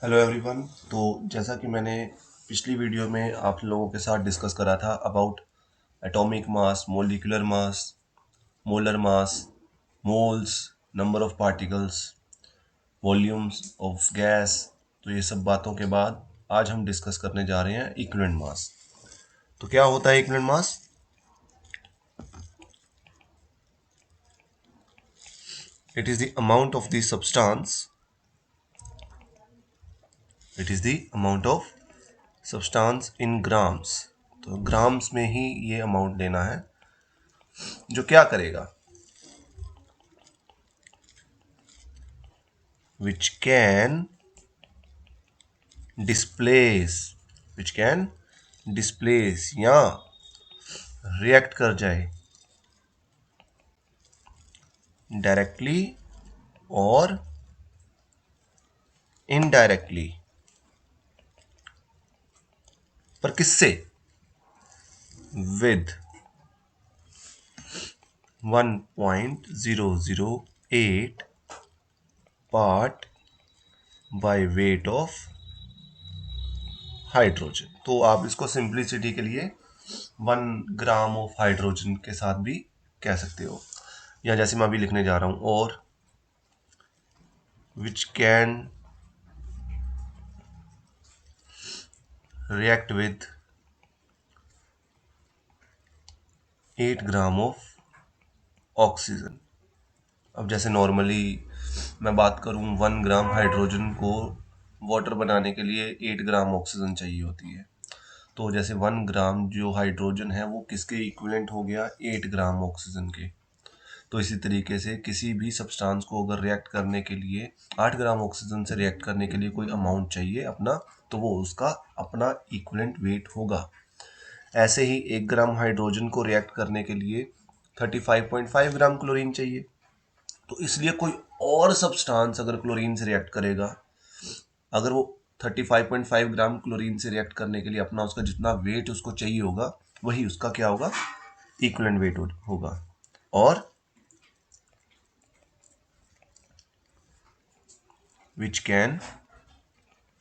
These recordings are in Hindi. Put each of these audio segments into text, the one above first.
Hello everyone. तो जैसा कि मैंने पिछली वीडियो में आप लोगों के साथ डिस्कस करा था about atomic mass, molecular mass, molar mass, moles, number of particles, volumes of gas, तो ये सब बातों के बाद आज हम डिस्कस करने जा रहे हैं इक्विवेलेंट मास। तो क्या होता है equivalent mass? It is the amount of the substance it is the amount of substance in grams. तो ग्राम्स में ही ये अमाउंट लेना है, जो क्या करेगा, which can displace या रिएक्ट कर जाए डायरेक्टली और इनडायरेक्टली। पर किससे? With 1.008 part by weight of hydrogen. तो आप इसको सिंप्लिसिटी के लिए 1 ग्राम ऑफ हाइड्रोजन के साथ भी कह सकते हो, या जैसे मैं अभी लिखने जा रहा हूं, और which can react with 8 gram of oxygen. अब जैसे नॉर्मली मैं बात करूं, 1 ग्राम हाइड्रोजन को वाटर बनाने के लिए 8 ग्राम ऑक्सीजन चाहिए होती है। तो जैसे 1 ग्राम जो हाइड्रोजन है वो किसके इक्विवेलेंट हो गया? 8 ग्राम ऑक्सीजन के। तो इसी तरीके से किसी भी सब्सटेंस को अगर रिएक्ट करने के लिए 8 ग्राम ऑक्सीजन से रिएक्ट करने के लिए कोई अमाउंट चाहिए अपना, तो वो उसका अपना इक्विवेलेंट वेट होगा। ऐसे ही 1 ग्राम हाइड्रोजन को रिएक्ट करने के लिए 35.5 ग्राम क्लोरीन चाहिए। तो इसलिए कोई और सब्सटेंस अगर क्लोरीन से रिएक्ट करेगा, अगर वो 35.5 ग्राम क्लोरीन से रिएक्ट करने के लिए अपना उसका जितना वेट उसको चाहिए होगा, वही उसका क्या होगा? इक्विवेलेंट वेट होगा। और विच कैन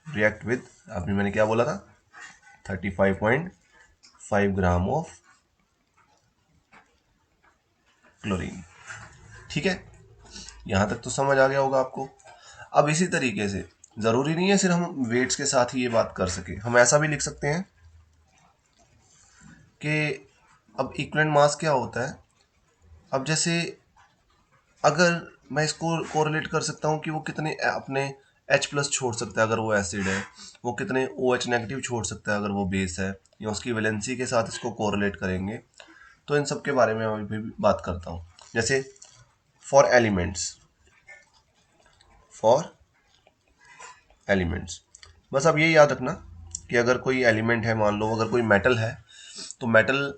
रिएक्ट विद, अभी मैंने क्या बोला था, 35.5 ग्राम ऑफ क्लोरीन। ठीक है, यहां तक तो समझ आ गया होगा आपको। अब इसी तरीके से जरूरी नहीं है सिर्फ हम वेट्स के साथ ही ये बात कर सके, हम ऐसा भी लिख सकते हैं कि अब इक्विवेलेंट मास क्या होता है। अब जैसे अगर मैं इसको कोरिलेट कर सकता हूँ कि वो कितने अपने H+ छोड़ सकता है अगर वो एसिड है, वो कितने OH नेगेटिव छोड़ सकता है अगर वो बेस है, या उसकी वैलेंसी के साथ इसको कोरिलेट करेंगे। तो इन सब के बारे में मैं भी बात करता हूँ। जैसे फॉर एलिमेंट्स, बस अब ये याद रखना कि अगर कोई एलिमेंट है, मान लो अगर कोई मेटल है, तो मेटल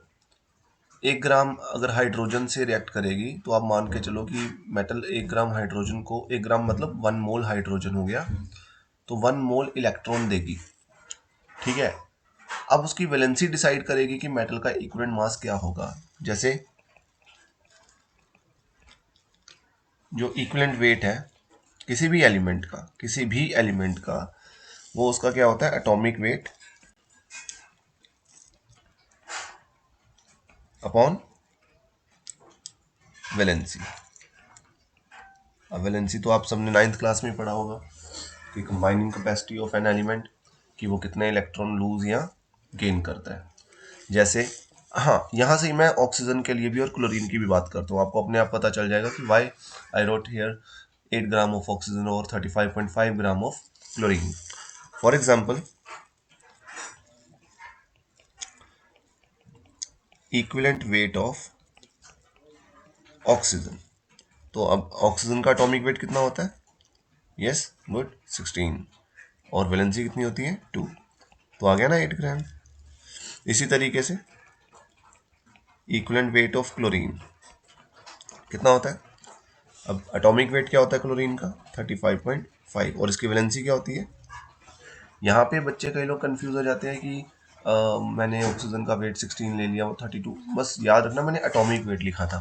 1 ग्राम अगर हाइड्रोजन से रिएक्ट करेगी, तो आप मान के चलो कि मेटल 1 ग्राम हाइड्रोजन को, 1 ग्राम मतलब 1 मोल हाइड्रोजन हो गया, तो 1 मोल इलेक्ट्रॉन देगी। ठीक है, अब उसकी वैलेंसी डिसाइड करेगी कि मेटल का इक्विवेलेंट मास क्या होगा। जैसे जो इक्विवेलेंट वेट है किसी भी एलिमेंट का, वो उसका क्या होता है? Atomic weight upon valency. अब वैलेंसी तो आप सबने 9th क्लास में पढ़ा होगा कि combining capacity of an element, कि वो कितने इलेक्ट्रॉन लूज या गेन करता है। जैसे हाँ, यहाँ से मैं ऑक्सीजन के लिए भी और क्लोरीन की भी बात करता हूँ, आपको अपने आप पता चल जाएगा कि why I wrote here 8 gram of oxygen और 35.5 gram of chlorine. For example, equivalent weight of oxygen. तो अब ऑक्सीजन का एटॉमिक वेट कितना होता है? Yes good, 16। और वैलेंसी कितनी होती है? 2। तो आ गया ना 8 ग्राम। इसी तरीके से इक्विवेलेंट वेट ऑफ क्लोरीन कितना होता है? अब एटॉमिक वेट क्या होता है क्लोरीन का? 35.5। और इसकी वैलेंसी क्या होती है? यहाँ पे बच्चे कई लोग कंफ्यूज हो जाते हैं कि मैंने ऑक्सीजन का वेट 16 ले लिया, वो 32। बस याद रखना मैंने एटॉमिक वेट लिखा था,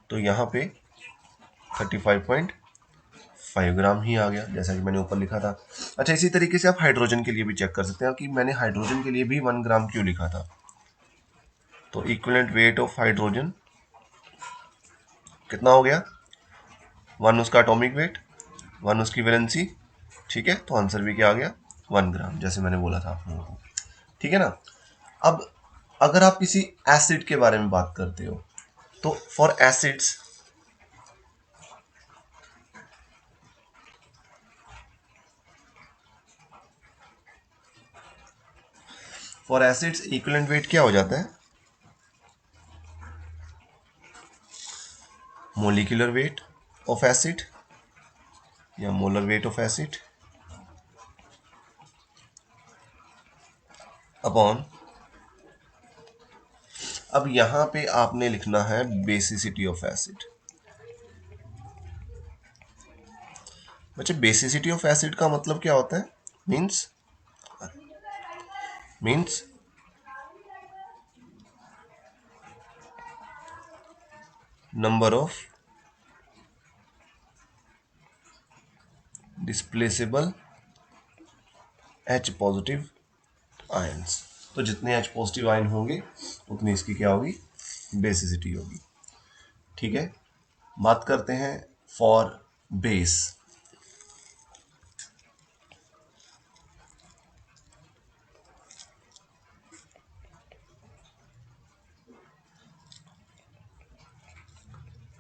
तो यहाँ पे 5 ग्राम ही आ गया, जैसा कि मैंने ऊपर लिखा था। अच्छा, इसी तरीके से आप हाइड्रोजन के लिए भी चेक कर सकते हैं कि मैंने हाइड्रोजन के लिए भी 1 ग्राम क्यों लिखा था। तो इक्विवेलेंट वेट ऑफ हाइड्रोजन कितना हो गया, 1 उसका एटॉमिक वेट, 1 उसकी वैलेंसी, ठीक है। तो आंसर भी क्या आ गया, 1 ग्राम, जैसे मैंने बोला था आप लोगों को, ठीक है ना। अब अगर आप किसी एसिड के बारे में बात करते हो तो फॉर एसिड्स इक्विवेलेंट वेट क्या हो जाता है, मोलिकुलर वेट ऑफ एसिड या molar weight of acid upon, अब यहां पे आपने लिखना है बेसिसिटी ऑफ एसिड। बच्चे, बेसिसिटी ऑफ एसिड का मतलब क्या होता है, means number of displaceable H positive ions. तो जितने H पॉजिटिव आयन होंगे उतनी इसकी क्या होगी, बेसिसिटी होगी, ठीक है। बात करते हैं फॉर बेस।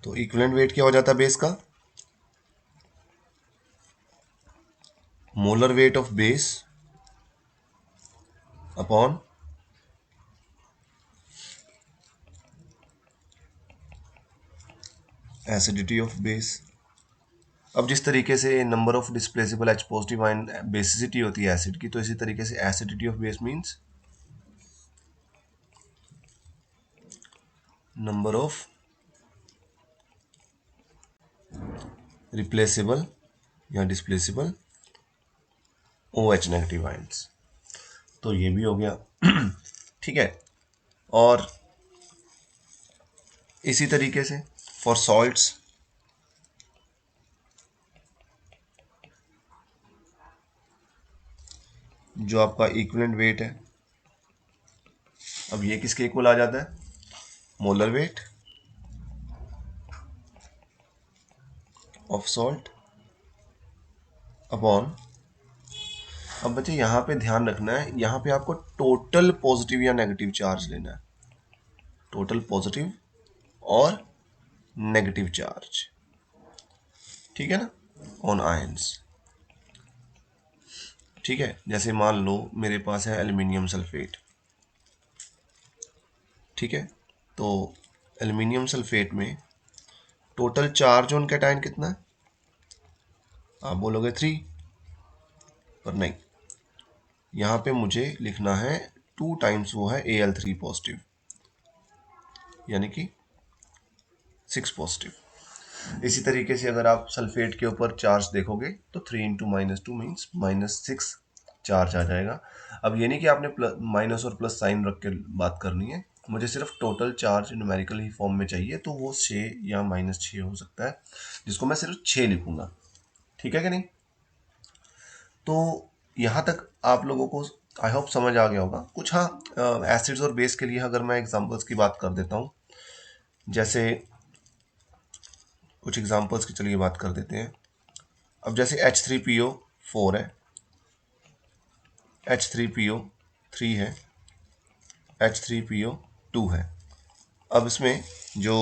तो इक्विवेलेंट वेट क्या हो जाता है बेस का, molar weight of base upon acidity of base. अब जिस तरीके से number of displaceable H positive ion basicity होती है एसिड की, तो इसी तरीके से acidity of base means number of replaceable या डिस्प्लेसेबल OH नेगेटिव आयंस। तो ये भी हो गया ठीक है। और इसी तरीके से फॉर सॉल्ट्स, जो आपका इक्विवेलेंट वेट है, अब ये किसके इक्वल आ जाता है, molar weight of salt upon, अब बच्चे यहाँ पे ध्यान रखना है, यहाँ पे आपको टोटल पॉजिटिव या नेगेटिव चार्ज लेना है, टोटल पॉजिटिव और नेगेटिव चार्ज, ठीक है ना, ऑन आयंस, ठीक है। जैसे मान लो मेरे पास है एल्युमिनियम सल्फेट, ठीक है। तो एल्युमिनियम सल्फेट में टोटल चार्ज ऑन कैटायन कितना है, आप बोलोगे 3, पर नहीं, यहाँ पे मुझे लिखना है 2 टाइम्स वो है Al3 पॉजिटिव, यानी कि 6 पॉजिटिव। इसी तरीके से अगर आप सल्फेट के ऊपर चार्ज देखोगे तो 3 इंटू -2 मीन्स -6 चार्ज आ जाएगा। अब ये नहीं कि आपने माइनस और प्लस साइन रख के बात करनी है, मुझे सिर्फ टोटल चार्ज न्यूमेरिकल ही फॉर्म में चाहिए, तो वो 6 या -6 हो सकता है, जिसको मैं सिर्फ 6 लिखूंगा, ठीक है कि नहीं। तो यहाँ तक आप लोगों को आई होप समझ आ गया होगा कुछ। हाँ, एसिड्स और बेस के लिए अगर मैं एग्जांपल्स की बात कर देता हूँ, जैसे कुछ एग्जांपल्स की चलिए बात कर देते हैं। अब जैसे H3PO4 है, H3PO3 है, H3PO2 है। अब इसमें जो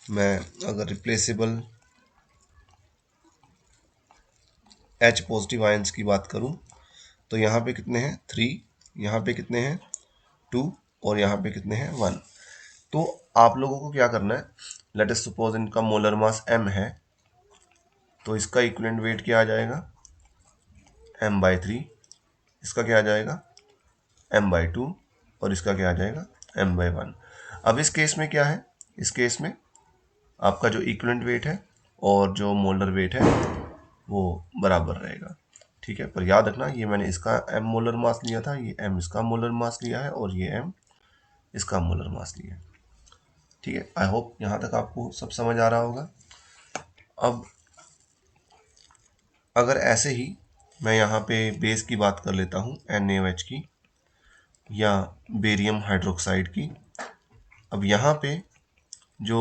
मैं अगर रिप्लेसेबल H पॉजिटिव आयंस की बात करूं तो यहाँ पे कितने हैं 3, यहाँ पे कितने हैं 2 और यहाँ पे कितने हैं 1। तो आप लोगों को क्या करना है, लेट अस सपोज इनका मोलर मास m है, तो इसका इक्विवेलेंट वेट क्या आ जाएगा m/3, इसका क्या आ जाएगा m/2 और इसका क्या आ जाएगा m/1। अब इस केस में क्या है, इस केस में आपका जो इक्विवेलेंट वेट है और जो मोलर वेट है वो बराबर रहेगा, ठीक है। पर याद रखना, ये मैंने इसका m मोलर मास लिया था, ये m इसका मोलर मास लिया है और ये m इसका मोलर मास लिया है, ठीक है। आई होप यहाँ तक आपको सब समझ आ रहा होगा। अब अगर ऐसे ही मैं यहाँ पे बेस की बात कर लेता हूँ NaOH की या बेरियम हाइड्रोक्साइड की। अब यहाँ पे जो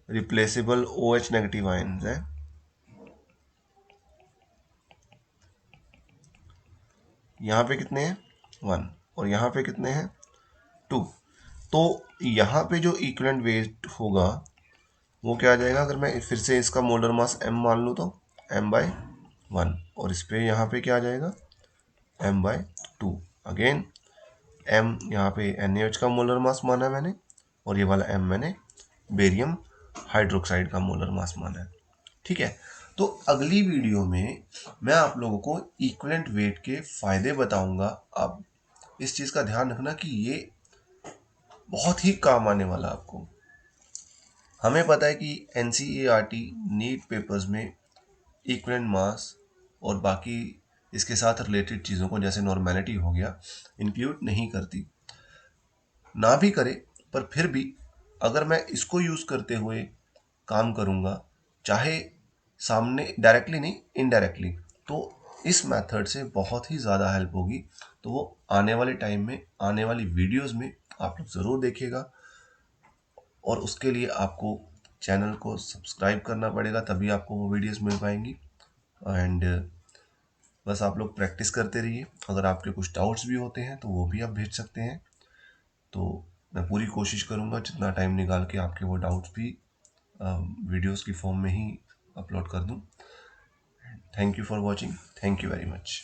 रिप्लेसेबल OH नेगेटिव आयन्स है, यहाँ पे कितने हैं 1 और यहाँ पे कितने हैं 2। तो यहाँ पे जो इक्विवेलेंट वेट होगा वो क्या आ जाएगा, अगर मैं फिर से इसका मोलर मास m मान लूँ तो m/1, और इस पे यहाँ पे क्या आ जाएगा m/2। अगेन m यहाँ पे NaOH का मोलर मास माना है मैंने, और ये वाला m मैंने बेरियम हाइड्रोक्साइड का मोलर मास माना है। ठीक है, तो अगली वीडियो में मैं आप लोगों को इक्विवेलेंट वेट के फायदे बताऊंगा। अब इस चीज़ का ध्यान रखना कि ये बहुत ही काम आने वाला आपको। हमें पता है कि NCERT नीट पेपर्स में इक्विवेलेंट मास और बाकी इसके साथ रिलेटेड चीज़ों को, जैसे नॉर्मेलिटी हो गया, इंक्लूड नहीं करती। ना भी करे, पर फिर भी अगर मैं इसको यूज़ करते हुए काम करूँगा, चाहे सामने डायरेक्टली नहीं इनडायरेक्टली, तो इस मेथड से बहुत ही ज़्यादा हेल्प होगी। तो वो आने वाले टाइम में, आने वाली वीडियोस में आप लोग ज़रूर देखिएगा, और उसके लिए आपको चैनल को सब्सक्राइब करना पड़ेगा, तभी आपको वो वीडियोस मिल पाएंगी। एंड बस आप लोग प्रैक्टिस करते रहिए। अगर आपके कुछ डाउट्स भी होते हैं तो वो भी आप भेज सकते हैं। तो मैं पूरी कोशिश करूँगा जितना टाइम निकाल के आपके वो डाउट्स भी वीडियोस की फॉर्म में ही अपलोड कर दूँ। Thank you for watching. Thank you very much.